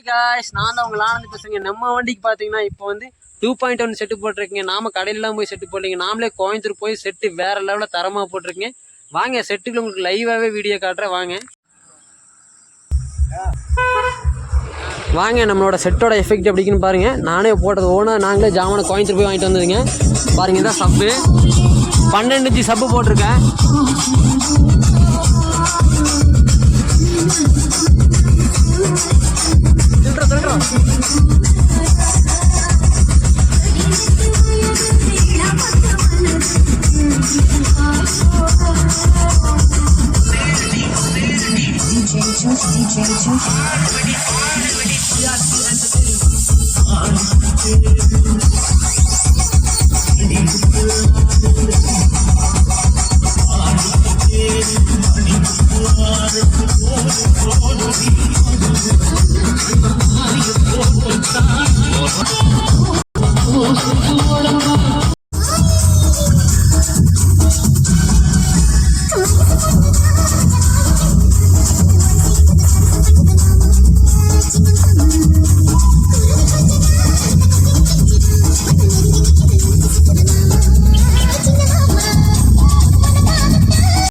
Guys, நான் தான் உங்களை ஆனந்த் பேசுறேங்க. நம்ம வண்டிக்கு பார்த்தீங்கன்னா இப்போ வந்து 2.1 செட்டு போட்டிருக்கீங்க. நாம கடையிலாம் போய் செட்டு போடலீங்க, நாமளே கோயம்புத்தூர் போய் செட்டு வேற லெவலில் தரமாக போட்டிருக்கீங்க. வாங்க செட்டுக்கு உங்களுக்கு லைவாகவே வீடியோ காட்டுறேன். வாங்க நம்மளோட செட்டோட எஃபெக்ட் எப்படின்னு பாருங்க. நானே போட்டது ஓனாக நாங்களே ஜாமான கோயம்புத்தூர் போய் வாங்கிட்டு வந்ததுங்க. பாருங்க, இதான் சப்பு 12 இன்ச்சு சப்பு போட்டிருக்கேன். DJ Juice.